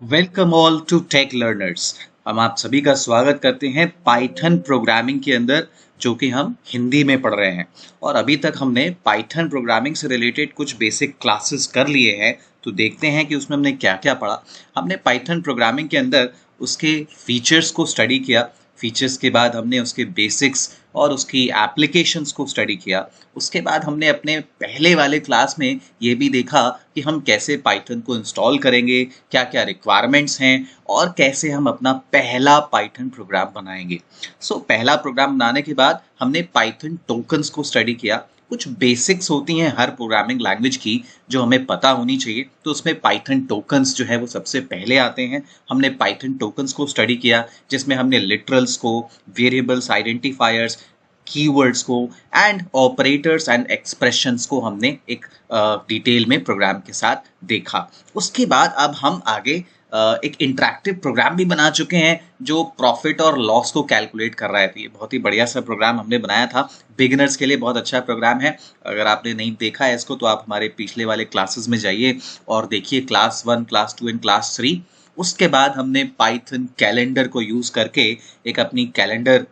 Welcome all to Tech Learners. हम आप सभी का स्वागत करते हैं पाइथन प्रोग्रामिंग के अंदर, जो कि हम हिंदी में पढ़ रहे हैं। और अभी तक हमने पाइथन प्रोग्रामिंग से रिलेटेड कुछ बेसिक क्लासेस कर लिए हैं। तो देखते हैं कि उसमें हमने क्या क्या पढ़ा। हमने पाइथन प्रोग्रामिंग के अंदर उसके फीचर्स को स्टडी किया। फीचर्स के बाद हमने उसके बेसिक्स और उसकी एप्लीकेशंस को स्टडी किया। उसके बाद हमने अपने पहले वाले क्लास में ये भी देखा कि हम कैसे पाइथन को इंस्टॉल करेंगे, क्या क्या रिक्वायरमेंट्स हैं और कैसे हम अपना पहला पाइथन प्रोग्राम बनाएंगे। पहला प्रोग्राम बनाने के बाद हमने पाइथन टोकन्स को स्टडी किया। कुछ बेसिक्स होती हैं हर प्रोग्रामिंग लैंग्वेज की जो हमें पता होनी चाहिए, तो उसमें पाइथन टोकन्स जो है वो सबसे पहले आते हैं। हमने पाइथन टोकन्स को स्टडी किया, जिसमें हमने लिटरल्स को, वेरिएबल्स, आइडेंटिफायर्स, कीवर्ड्स को एंड ऑपरेटर्स एंड एक्सप्रेशंस को हमने एक डिटेल में प्रोग्राम के साथ देखा। उसके बाद अब हम आगे एक इंटरेक्टिव प्रोग्राम भी बना चुके हैं जो प्रॉफिट और लॉस को कैलकुलेट कर रहा है। तो ये बहुत ही बढ़िया सा प्रोग्राम हमने बनाया था। बिगिनर्स के लिए बहुत अच्छा प्रोग्राम है। अगर आपने नहीं देखा है इसको तो आप हमारे पिछले वाले क्लासेस में जाइए और देखिए क्लास 1, क्लास 2 एंड क्लास 3। उसके बाद हमने पाइथन कैलेंडर को यूज करके एक अपनी कैलेंडर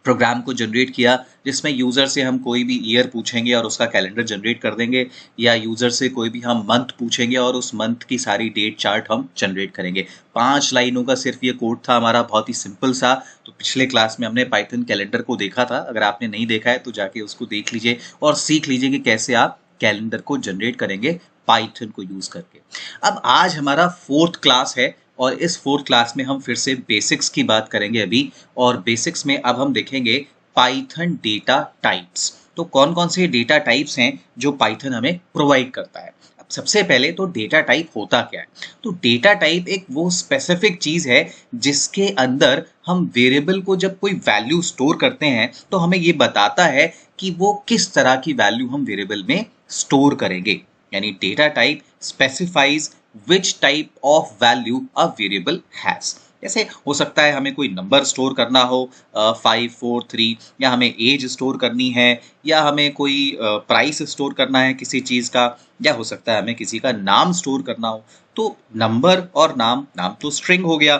प्रोग्राम को जनरेट किया, जिसमें यूज़र से हम कोई भी ईयर पूछेंगे और उसका कैलेंडर जनरेट कर देंगे, या यूज़र से कोई भी हम मंथ पूछेंगे और उस मंथ की सारी डेट चार्ट हम जनरेट करेंगे। 5 लाइनों का सिर्फ ये कोड था हमारा, बहुत ही सिंपल सा। तो पिछले क्लास में हमने पाइथन कैलेंडर को देखा था। अगर आपने नहीं देखा है तो जाके उसको देख लीजिए और सीख लीजिए कि कैसे आप कैलेंडर को जनरेट करेंगे पाइथन को यूज करके। अब आज हमारा फोर्थ क्लास है और इस फोर्थ क्लास में हम फिर से बेसिक्स की बात करेंगे अभी। और बेसिक्स में अब हम देखेंगे पाइथन डेटा टाइप्स। तो कौन कौन से डेटा टाइप्स हैं जो पाइथन हमें प्रोवाइड करता है। अब सबसे पहले तो डेटा टाइप होता क्या है। तो डेटा टाइप एक वो स्पेसिफिक चीज है जिसके अंदर हम वेरिएबल को जब कोई वैल्यू स्टोर करते हैं तो हमें ये बताता है कि वो किस तरह की वैल्यू हम वेरिएबल में स्टोर करेंगे। यानी data type specifies which type of value a variable has. जैसे हो सकता है हमें कोई नंबर स्टोर करना हो, 543, या हमें एज स्टोर करनी है, या हमें कोई प्राइस स्टोर करना है किसी चीज़ का, या हो सकता है हमें किसी का नाम स्टोर करना हो। तो नंबर और नाम, नाम तो स्ट्रिंग हो गया।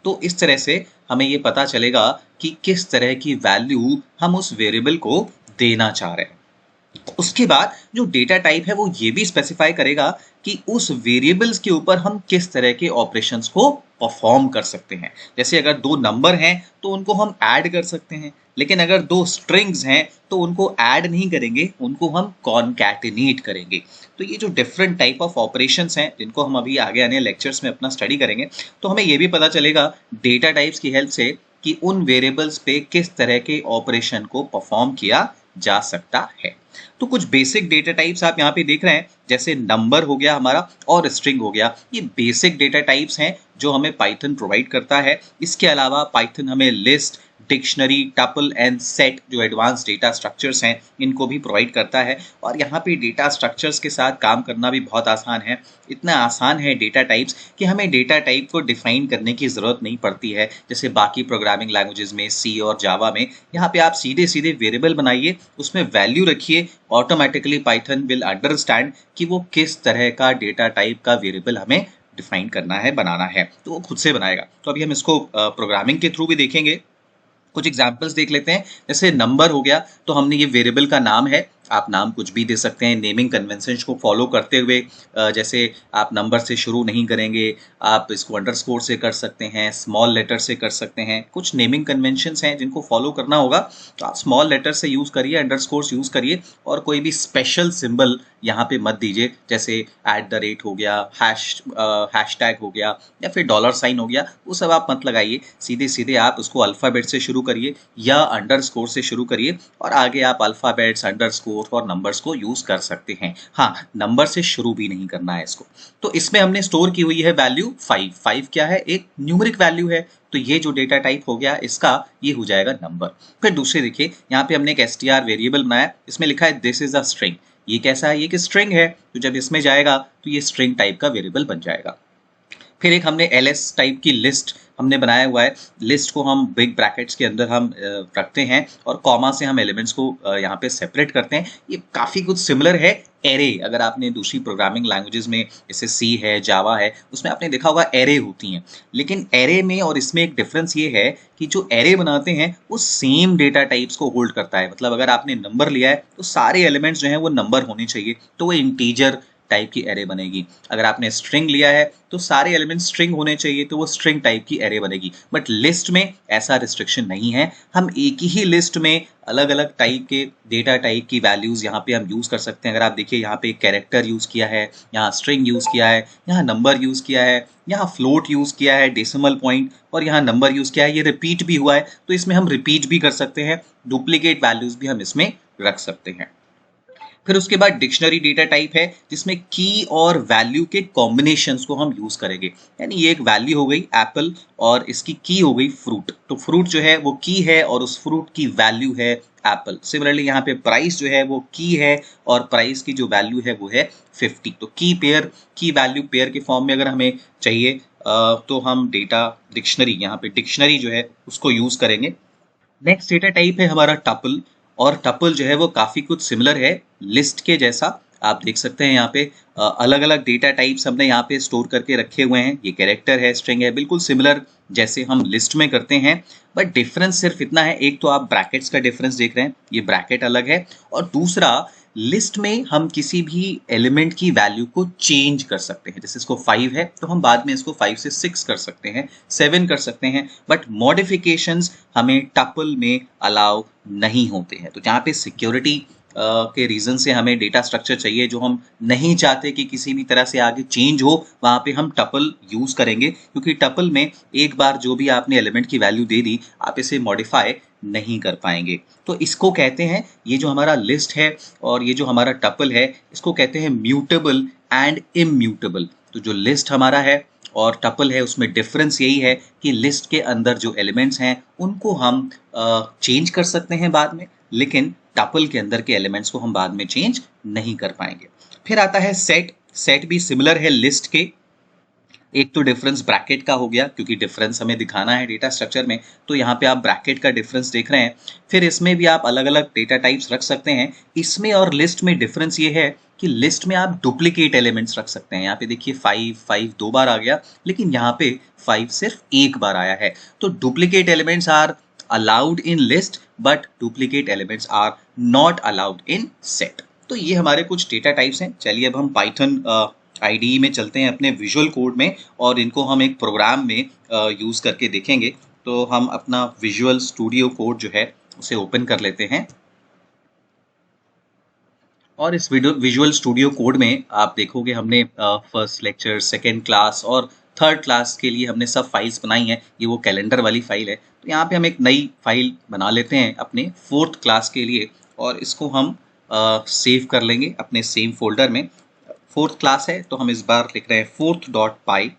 तो इस तरह से हमें ये पता चलेगा कि किस तरह की वैल्यू हम उस वेरिएबल को देना चाह रहे हैं। उसके बाद जो डेटा टाइप है वो ये भी स्पेसिफाई करेगा कि उस वेरिएबल्स के ऊपर हम किस तरह के ऑपरेशंस को परफॉर्म कर सकते हैं। जैसे अगर दो नंबर हैं तो उनको हम ऐड कर सकते हैं, लेकिन अगर दो स्ट्रिंग्स हैं तो उनको ऐड नहीं करेंगे, उनको हम कॉनकैटिनेट करेंगे। तो ये जो डिफरेंट टाइप ऑफ ऑपरेशंस हैं जिनको हम अभी आगे आने लेक्चर्स में अपना स्टडी करेंगे, तो हमें ये भी पता चलेगा डेटा टाइप्स की हेल्प से कि उन वेरिएबल्स पे किस तरह के ऑपरेशन को परफॉर्म किया जा सकता है। तो कुछ बेसिक डेटा टाइप्स आप यहाँ पे देख रहे हैं, जैसे नंबर हो गया हमारा और स्ट्रिंग हो गया। ये बेसिक डेटा टाइप्स हैं जो हमें पाइथन प्रोवाइड करता है। इसके अलावा पाइथन हमें list, dictionary, tuple and set जो एडवांस डेटा स्ट्रक्चर्स हैं इनको भी प्रोवाइड करता है। और यहाँ पे डेटा स्ट्रक्चर्स के साथ काम करना भी बहुत आसान है। इतना आसान है डेटा टाइप्स कि हमें डेटा टाइप को डिफाइन करने की ज़रूरत नहीं पड़ती है, जैसे बाकी प्रोग्रामिंग लैंग्वेजेस में, सी और जावा में। यहाँ पे आप सीधे सीधे वेरिएबल बनाइए, उसमें वैल्यू रखिए, ऑटोमेटिकली पाइथन विल अंडरस्टैंड कि वो किस तरह का डेटा टाइप का वेरिएबल हमें डिफाइन करना है, बनाना है, तो वो खुद से बनाएगा। तो अभी हम इसको प्रोग्रामिंग के थ्रू भी देखेंगे। कुछ एग्जाम्पल्स देख लेते हैं। जैसे नंबर हो गया तो हमने ये वेरिएबल का नाम है, आप नाम कुछ भी दे सकते हैं नेमिंग कन्वेंशन को फॉलो करते हुए। जैसे आप नंबर से शुरू नहीं करेंगे, आप इसको अंडरस्कोर से कर सकते हैं, स्मॉल लेटर से कर सकते हैं। कुछ नेमिंग कन्वेंशंस हैं जिनको फॉलो करना होगा, तो आप स्मॉल लेटर से यूज करिए, अंडरस्कोर यूज करिए, और कोई भी स्पेशल सिंबल यहाँ पे मत दीजिए, जैसे @ हो गया, हैशटैग हो गया, या फिर $साइन हो गया, वो सब आप मत लगाइए। सीधे सीधे आप उसको अल्फ़ाबेट से शुरू करिए या अंडरस्कोर से शुरू करिए, और आगे आप अल्फ़ाबेट्स, अंडरस्कोर और नंबर्स को यूज कर सकते हैं। हाँ, नंबर से शुरू भी नहीं करना है इसको। तो इसमें हमने स्टोर की हुई है वैल्यू 5। 5 क्या है? एक न्यूमेरिक वैल्यू है। तो ये जो डेटा टाइप हो गया इसका, ये हो जाएगा नंबर। फिर दूसरे देखिए, यहाँ पे हमने एक str वेरिएबल बनाया, इसमें लिखा है दिस इज अ स्ट्रिंग। ये कैसा है? ये कि स्ट्रिंग है, तो जब इसमें जाएगा तो ये स्ट्रिंग टाइप का वेरिएबल बन जाएगा। फिर एक हमने ls टाइप की लिस्ट हमने बनाया हुआ है, लिस्ट को हम बिग ब्रैकेट्स के अंदर हम रखते हैं और कॉमा से हम एलिमेंट्स को यहाँ पे सेपरेट करते हैं। ये काफ़ी कुछ सिमिलर है एरे। अगर आपने दूसरी प्रोग्रामिंग लैंग्वेजेस में जैसे सी है, जावा है, उसमें आपने देखा होगा एरे होती हैं, लेकिन एरे में और इसमें एक डिफरेंस ये है कि जो एरे बनाते हैं वो सेम डेटा टाइप्स को होल्ड करता है। मतलब अगर आपने नंबर लिया है तो सारे एलिमेंट्स जो हैं वो नंबर होने चाहिए, तो वो इंटीजर टाइप की एरे बनेगी। अगर आपने स्ट्रिंग लिया है तो सारे एलिमेंट स्ट्रिंग होने चाहिए, तो वो स्ट्रिंग टाइप की एरे बनेगी। बट लिस्ट में ऐसा रिस्ट्रिक्शन नहीं है, हम एक ही लिस्ट में अलग अलग टाइप के डेटा टाइप की वैल्यूज यहाँ पे हम यूज कर सकते हैं। अगर आप देखिए यहाँ पे कैरेक्टर यूज किया है, यहाँ स्ट्रिंग यूज किया है, यहाँ नंबर यूज किया है, यहाँ फ्लोट यूज किया है, डेसिमल पॉइंट, और यहाँ नंबर यूज किया है, ये रिपीट भी हुआ है, तो इसमें हम रिपीट भी कर सकते हैं, डुप्लीकेट वैल्यूज भी हम इसमें रख सकते हैं। फिर उसके बाद डिक्शनरी डेटा टाइप है जिसमें की और वैल्यू के कॉम्बिनेशंस को हम यूज करेंगे। यानी ये एक वैल्यू हो गई एप्पल और इसकी की हो गई फ्रूट, तो फ्रूट जो है वो की है और उस फ्रूट की वैल्यू है एप्पल। सिमिलरली यहाँ पे प्राइस जो है वो की है और प्राइस की जो वैल्यू है वो है 50। तो की पेयर, की वैल्यू पेयर के फॉर्म में अगर हमें चाहिए तो हम डेटा डिक्शनरी, यहाँ पे डिक्शनरी जो है उसको यूज करेंगे। नेक्स्ट डेटा टाइप है हमारा टपल, और टपल जो है वो काफ़ी कुछ सिमिलर है लिस्ट के जैसा। आप देख सकते हैं यहाँ पे अलग अलग डेटा टाइप्स हमने यहाँ पे स्टोर करके रखे हुए हैं। ये कैरेक्टर है, स्ट्रिंग है, बिल्कुल सिमिलर जैसे हम लिस्ट में करते हैं, बट डिफरेंस सिर्फ इतना है, एक तो आप ब्रैकेट्स का डिफरेंस देख रहे हैं, ये ब्रैकेट अलग है, और दूसरा लिस्ट में हम किसी भी एलिमेंट की वैल्यू को चेंज कर सकते हैं। जैसे इसको 5 है तो हम बाद में इसको 5 से 6 कर सकते हैं, 7 कर सकते हैं, बट मॉडिफिकेशंस हमें टपल में अलाउ नहीं होते हैं। तो जहाँ पे सिक्योरिटी के रीजन से हमें डेटा स्ट्रक्चर चाहिए जो हम नहीं चाहते कि किसी भी तरह से आगे चेंज हो, वहाँ पे हम टपल यूज करेंगे, क्योंकि टपल में एक बार जो भी आपने एलिमेंट की वैल्यू दे दी आप इसे मॉडिफाई नहीं कर पाएंगे। तो इसको कहते हैं, ये जो हमारा लिस्ट है और ये जो हमारा टपल है, इसको कहते हैं म्यूटेबल एंड इम्यूटेबल। तो जो लिस्ट हमारा है और टपल है उसमें डिफरेंस यही है कि लिस्ट के अंदर जो एलिमेंट्स हैं उनको हम चेंज कर सकते हैं बाद में, लेकिन टपल के अंदर के एलिमेंट्स को हम बाद में चेंज नहीं कर पाएंगे। फिर आता है सेट। सेट भी सिमिलर है लिस्ट के। एक तो डिफरेंस ब्रैकेट का हो गया, क्योंकि डिफरेंस हमें दिखाना है डेटा स्ट्रक्चर में, तो यहाँ पे आप ब्रैकेट का डिफरेंस देख रहे हैं। फिर इसमें भी आप अलग अलग डेटा टाइप्स रख सकते हैं। इसमें और लिस्ट में डिफरेंस ये है कि लिस्ट में आप डुप्लीकेट एलिमेंट्स रख सकते हैं। यहाँ पे देखिए 5 2 बार आ गया, लेकिन यहाँ पे 5 सिर्फ एक बार आया है। तो duplicate elements are allowed in list, but duplicate elements are not allowed in set. तो ये हमारे कुछ डेटा टाइप्स हैं। चलिए अब हम पाइथन IDE में चलते हैं अपने विजुअल कोड में, और इनको हम एक प्रोग्राम में यूज़ करके देखेंगे। तो हम अपना विजुअल स्टूडियो कोड जो है उसे ओपन कर लेते हैं, और इस विजुअल स्टूडियो कोड में आप देखोगे हमने फर्स्ट लेक्चर, सेकेंड क्लास और थर्ड क्लास के लिए हमने सब फाइल्स बनाई हैं। ये वो कैलेंडर वाली फाइल है। तो यहाँ पे हम एक नई फाइल बना लेते हैं अपने फोर्थ क्लास के लिए, और इसको हम सेव कर लेंगे अपने सेम फोल्डर में। फोर्थ क्लास है तो हम इस बार लिख रहे हैं fourth.py,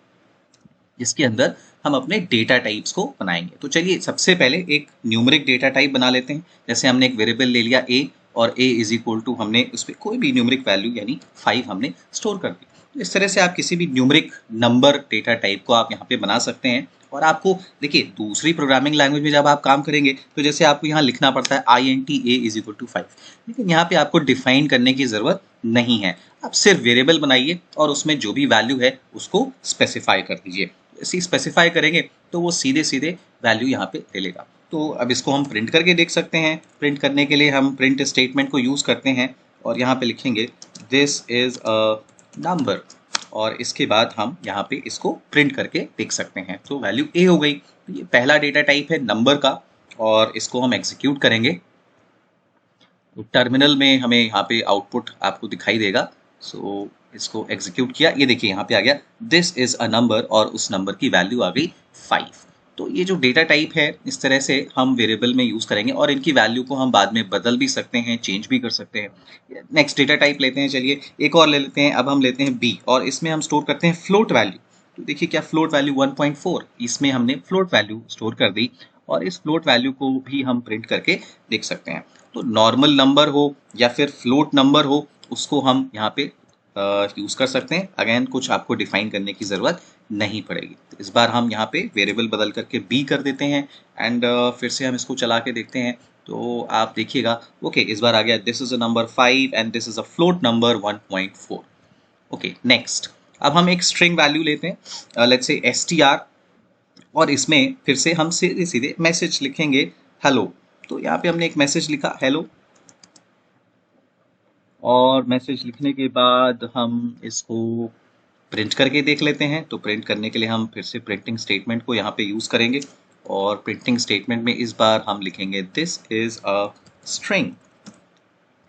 जिसके अंदर हम अपने डेटा टाइप्स को बनाएंगे। तो चलिए सबसे पहले एक न्यूमेरिक डेटा टाइप बना लेते हैं। जैसे हमने एक वेरिएबल ले लिया a, और a इज इक्वल टू हमने उस पर कोई भी न्यूमेरिक वैल्यू यानी 5 हमने स्टोर कर दी। तो इस तरह से आप किसी भी न्यूमेरिक नंबर डेटा टाइप को आप यहाँ पे बना सकते हैं। और आपको देखिए दूसरी प्रोग्रामिंग लैंग्वेज में जब आप काम करेंगे तो जैसे आपको यहाँ लिखना पड़ता है int a is equal to 5, लेकिन यहाँ पे आपको डिफाइन करने की ज़रूरत नहीं है। आप सिर्फ वेरिएबल बनाइए और उसमें जो भी वैल्यू है उसको स्पेसिफाई कर दीजिए। ऐसे स्पेसिफाई करेंगे तो वो सीधे सीधे वैल्यू यहाँ पे ले लेगा। तो अब इसको हम प्रिंट करके देख सकते हैं। प्रिंट करने के लिए हम प्रिंट स्टेटमेंट को यूज़ करते हैं, और यहाँ पे लिखेंगे दिस इज़ अ नंबर, और इसके बाद हम यहाँ पे इसको प्रिंट करके देख सकते हैं। तो वैल्यू a हो गई। तो ये पहला डेटा टाइप है नंबर का, और इसको हम एग्जीक्यूट करेंगे। तो टर्मिनल में हमें यहाँ पे आउटपुट आपको दिखाई देगा। सो इसको एग्जीक्यूट किया, ये देखिए यहाँ पे आ गया दिस इज अ नंबर, और उस नंबर की वैल्यू आ गई 5। तो ये जो डेटा टाइप है इस तरह से हम वेरिएबल में यूज़ करेंगे, और इनकी वैल्यू को हम बाद में बदल भी सकते हैं, चेंज भी कर सकते हैं। नेक्स्ट डेटा टाइप लेते हैं, चलिए एक और ले लेते हैं। अब हम लेते हैं b, और इसमें हम स्टोर करते हैं फ्लोट वैल्यू। तो देखिए क्या फ्लोट वैल्यू 1.4, इसमें हमने फ्लोट वैल्यू स्टोर कर दी, और इस फ्लोट वैल्यू को भी हम प्रिंट करके देख सकते हैं। तो नॉर्मल नंबर हो या फिर फ्लोट नंबर हो, उसको हम यहाँ पे यूज़ कर सकते हैं। अगेन कुछ आपको डिफाइन करने की ज़रूरत नहीं पड़ेगी। तो इस बार हम यहाँ पे वेरिएबल बदल करके b कर देते हैं एंड फिर से हम इसको चला के देखते हैं। तो आप देखिएगा ओके इस बार आ गया this is a number 5 and this is a float number 1.4। Okay next, अब हम एक स्ट्रिंग वैल्यू लेते हैं लेट्स से str और इसमें फिर से हम सीधे सीधे मैसेज लिखेंगे हेलो। तो यहाँ पे हमने एक मैसेज लिखा हेलो और मैसेज लिखने के बाद हम इसको प्रिंट करके देख लेते हैं। तो प्रिंट करने के लिए हम फिर से प्रिंटिंग स्टेटमेंट को यहाँ पे यूज़ करेंगे और प्रिंटिंग स्टेटमेंट में इस बार हम लिखेंगे दिस इज़ अ स्ट्रिंग।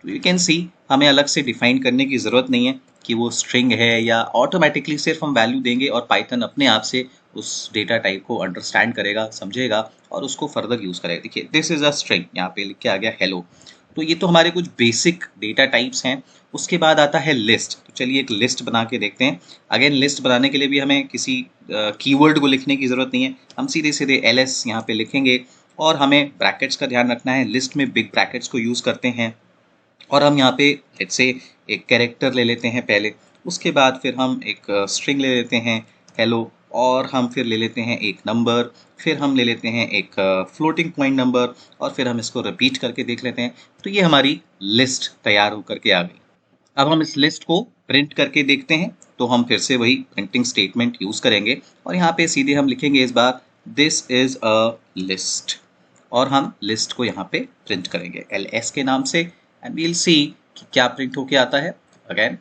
तो यू कैन सी हमें अलग से डिफाइन करने की ज़रूरत नहीं है कि वो स्ट्रिंग है या ऑटोमेटिकली सिर्फ हम वैल्यू देंगे और पाइथन अपने आप से उस डेटा टाइप को अंडरस्टैंड करेगा, समझेगा और उसको फर्दर यूज़ करेगा। देखिए दिस इज़ अ स्ट्रिंग, यहाँ पे लिख के आ गया हेलो। तो ये तो हमारे कुछ बेसिक डेटा टाइप्स हैं। उसके बाद आता है लिस्ट। तो चलिए एक लिस्ट बना के देखते हैं। अगेन लिस्ट बनाने के लिए भी हमें किसी कीवर्ड को लिखने की ज़रूरत नहीं है, हम सीधे सीधे ls यहाँ पे लिखेंगे और हमें ब्रैकेट्स का ध्यान रखना है। लिस्ट में बिग ब्रैकेट्स को यूज़ करते हैं और हम यहाँ पे लेट्स से एक कैरेक्टर ले लेते हैं पहले, उसके बाद फिर हम एक स्ट्रिंग ले लेते हैं हेलो और हम फिर ले लेते हैं एक नंबर, फिर हम ले लेते हैं एक फ्लोटिंग पॉइंट नंबर और फिर हम इसको रिपीट करके देख लेते हैं। तो ये हमारी लिस्ट तैयार होकर के आ गई। अब हम इस लिस्ट को प्रिंट करके देखते हैं। तो हम फिर से वही प्रिंटिंग स्टेटमेंट यूज़ करेंगे और यहाँ पे सीधे हम लिखेंगे इस बार दिस इज़ अ लिस्ट और हम लिस्ट को यहाँ पे प्रिंट करेंगे ls के नाम से एंड वील सी कि क्या प्रिंट होके आता है। अगेन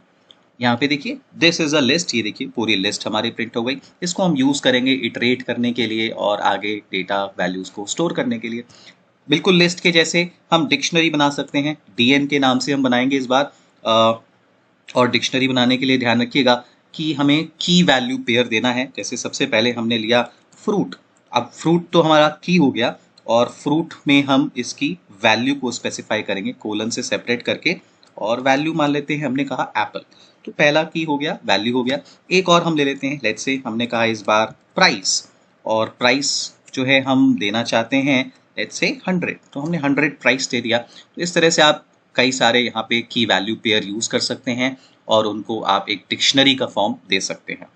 यहाँ पे देखिए दिस इज अ लिस्ट, ये देखिए पूरी लिस्ट हमारी प्रिंट हो गई। इसको हम यूज़ करेंगे इटरेट करने के लिए और आगे डेटा वैल्यूज़ को स्टोर करने के लिए। बिल्कुल लिस्ट के जैसे हम डिक्शनरी बना सकते हैं, dn के नाम से हम बनाएंगे इस बार। और डिक्शनरी बनाने के लिए ध्यान रखिएगा कि हमें की वैल्यू पेयर देना है। जैसे सबसे पहले हमने लिया फ्रूट, अब फ्रूट तो हमारा की हो गया और फ्रूट में हम इसकी वैल्यू को स्पेसिफाई करेंगे कोलन से सेपरेट करके और वैल्यू मान लेते हैं हमने कहा एप्पल। तो पहला की हो गया, वैल्यू हो गया। एक और हम ले लेते हैं, लेट्स से हमने कहा इस बार प्राइस और प्राइस जो है हम देना चाहते हैं लेट्स से 100, तो हमने 100 प्राइस दे दिया। तो इस तरह से आप कई सारे यहाँ पे की वैल्यू पेयर यूज़ कर सकते हैं और उनको आप एक डिक्शनरी का फॉर्म दे सकते हैं।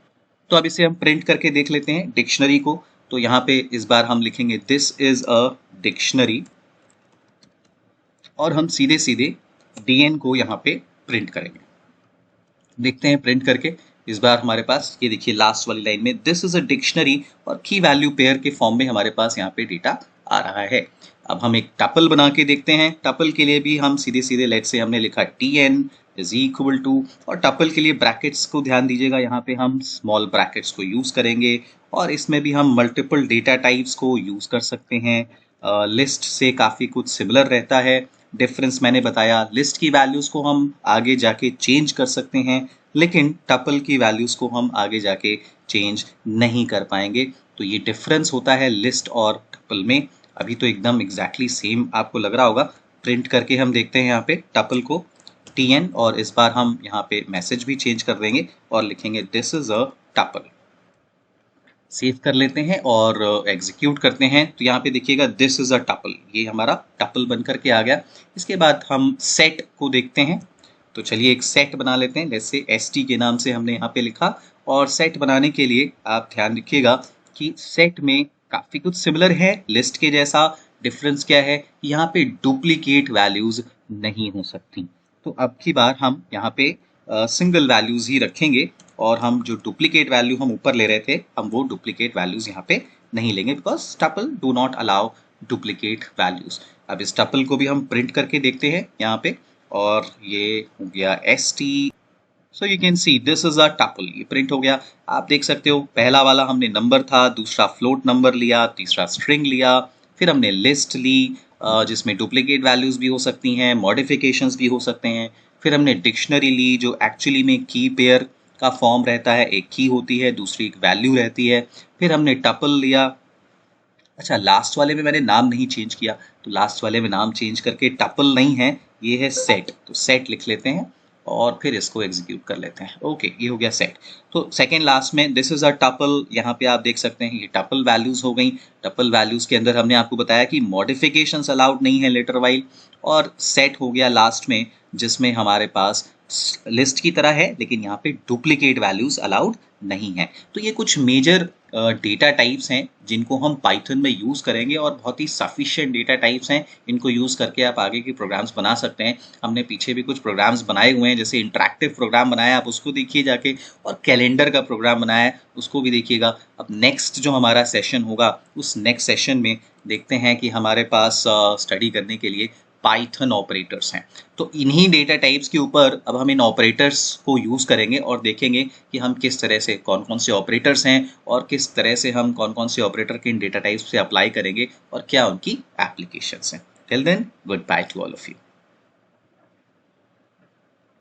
तो अब इसे हम प्रिंट करके देख लेते हैं डिक्शनरी को। तो यहाँ पे इस बार हम लिखेंगे दिस इज अ डिक्शनरी और हम सीधे सीधे dn को यहाँ पे प्रिंट करेंगे। देखते हैं प्रिंट करके। इस बार हमारे पास ये देखिए लास्ट वाली लाइन में दिस इज अ डिक्शनरी और की वैल्यू पेयर के फॉर्म में हमारे पास यहाँ पे डेटा आ रहा है। अब हम एक टपल बना के देखते हैं। टपल के लिए भी हम सीधे सीधे लेट से हमने लिखा tn इज इक्वल टू और टपल के लिए ब्रैकेट्स को ध्यान दीजिएगा, यहाँ पे हम स्मॉल ब्रैकेट्स को यूज करेंगे और इसमें भी हम मल्टीपल डेटा टाइप्स को यूज कर सकते हैं। लिस्ट से काफ़ी कुछ सिमिलर रहता है। डिफरेंस मैंने बताया, लिस्ट की वैल्यूज़ को हम आगे जाके चेंज कर सकते हैं लेकिन टपल की वैल्यूज़ को हम आगे जाके चेंज नहीं कर पाएंगे। तो ये डिफरेंस होता है लिस्ट और टपल में। अभी तो एकदम एग्जैक्टली सेम आपको लग रहा होगा। प्रिंट करके हम देखते हैं यहाँ पे टपल को tn और इस बार हम यहाँ पे मैसेज भी चेंज कर देंगे और लिखेंगे this is a tuple. Save कर लेते हैं और एग्जीक्यूट करते हैं। तो यहाँ पे देखिएगा दिस इज अ टपल, ये हमारा टपल बन करके आ गया। इसके बाद हम सेट को देखते हैं। तो चलिए एक सेट बना लेते हैं। जैसे st के नाम से हमने यहाँ पे लिखा और सेट बनाने के लिए आप ध्यान रखिएगा कि सेट में काफ़ी कुछ सिमिलर है लिस्ट के जैसा। डिफरेंस क्या है, यहाँ पे डुप्लीकेट वैल्यूज नहीं हो सकती। तो अब की बार हम यहाँ पे सिंगल वैल्यूज ही रखेंगे और हम जो डुप्लीकेट वैल्यू हम ऊपर ले रहे थे हम वो डुप्लीकेट वैल्यूज यहाँ पे नहीं लेंगे because tuple do not allow duplicate values. अब इस टपल को भी हम प्रिंट करके देखते हैं यहाँ पे और ये हो गया st। So you can see this is a tuple, ये प्रिंट हो गया। आप देख सकते हो पहला वाला हमने नंबर था, दूसरा फ्लोट नंबर लिया, तीसरा स्ट्रिंग लिया, फिर हमने लिस्ट ली जिसमें डुप्लीकेट वैल्यूज भी हो सकती हैं, मॉडिफिकेशंस भी हो सकते हैं। फिर हमने डिक्शनरी ली जो एक्चुअली में की पेयर का फॉर्म रहता है, एक की होती है दूसरी एक वैल्यू रहती है। फिर हमने टपल लिया। अच्छा लास्ट वाले में मैंने नाम नहीं चेंज किया, तो लास्ट वाले में नाम चेंज करके टपल नहीं है, ये है सेट। तो सेट लिख लेते हैं और फिर इसको एग्जीक्यूट कर लेते हैं। ओके ये हो गया सेट। तो सेकंड लास्ट में दिस इज अ टपल, यहाँ पे आप देख सकते हैं ये टपल वैल्यूज हो गई। टपल वैल्यूज के अंदर हमने आपको बताया कि मॉडिफिकेशंस अलाउड नहीं है लेटर वाइल। और सेट हो गया लास्ट में जिसमें हमारे पास लिस्ट की तरह है, लेकिन यहाँ पे डुप्लीकेट वैल्यूज अलाउड नहीं है। तो ये कुछ मेजर डेटा टाइप्स हैं जिनको हम पाइथन में यूज़ करेंगे और बहुत ही सफिशिएंट डेटा टाइप्स हैं। इनको यूज़ करके आप आगे के प्रोग्राम्स बना सकते हैं। हमने पीछे भी कुछ प्रोग्राम्स बनाए हुए हैं, जैसे इंटरैक्टिव प्रोग्राम बनाया, आप उसको देखिए जाके, और कैलेंडर का प्रोग्राम बनाया है, उसको भी देखिएगा। अब नेक्स्ट जो हमारा सेशन होगा, उस नेक्स्ट सेशन में देखते हैं कि हमारे पास स्टडी करने के लिए पाइथन ऑपरेटर्स हैं। तो इन्हीं डेटा टाइप्स के ऊपर अब हम इन ऑपरेटर्स को यूज़ करेंगे और देखेंगे कि हम किस तरह से कौन कौन से ऑपरेटर्स हैं और किस तरह से हम कौन कौन से ऑपरेटर के इन डेटा टाइप्स से अप्लाई करेंगे और क्या उनकी एप्लीकेशंस हैं। Till then, goodbye to all of you.